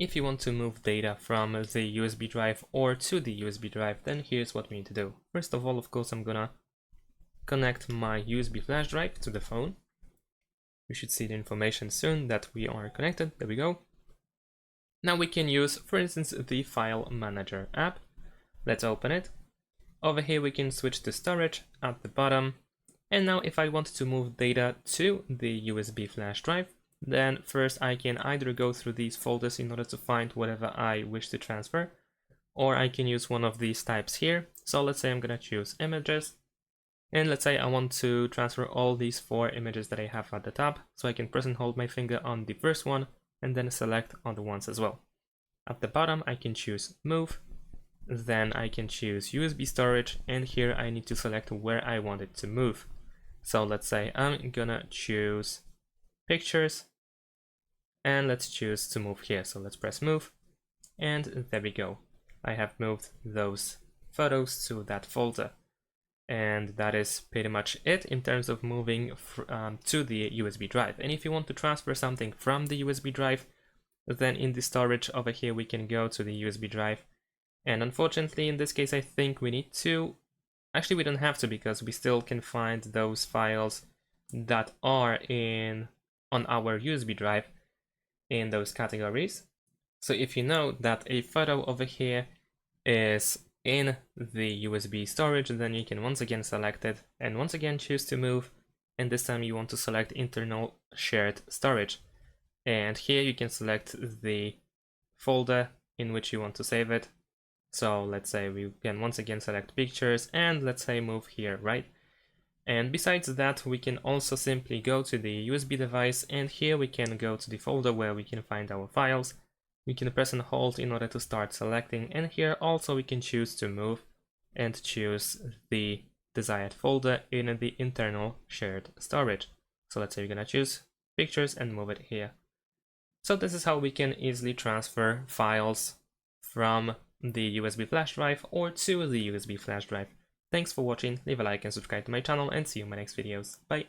if you want to move data from the USB drive or to the USB drive, then here's what we need to do. First of all, of course, I'm gonna connect my USB flash drive to the phone. We should see the information soon that we are connected. There we go. Now we can use, for instance, the File Manager app. Let's open it. Over here we can switch to storage at the bottom. And now if I want to move data to the USB flash drive, then first I can either go through these folders in order to find whatever I wish to transfer, or I can use one of these types here. So let's say I'm gonna choose images, and let's say I want to transfer all these 4 images that I have at the top. So I can press and hold my finger on the first one and then select other ones as well. At the bottom I can choose move, then I can choose USB storage, and here I need to select where I want it to move. So let's say I'm gonna choose pictures, and let's choose to move here. So let's press move, and there we go. I have moved those photos to that folder. And that is pretty much it in terms of moving to the USB drive. And if you want to transfer something from the USB drive, then in the storage over here we can go to the USB drive. And unfortunately in this case I think we need to, actually we don't have to, because we still can find those files that are on our USB drive in those categories. So if you know that a photo over here is in the USB storage, then you can once again select it and once again choose to move, and this time you want to select internal shared storage, and here you can select the folder in which you want to save it. So let's say we can once again select pictures, and let's say move here, right? And besides that, we can also simply go to the USB device, and here we can go to the folder where we can find our files. We can press and hold in order to start selecting, and here also we can choose to move and choose the desired folder in the internal shared storage. So let's say we're gonna choose pictures and move it here. So this is how we can easily transfer files from the USB flash drive or to the USB flash drive. Thanks for watching, leave a like and subscribe to my channel, and see you in my next videos. Bye!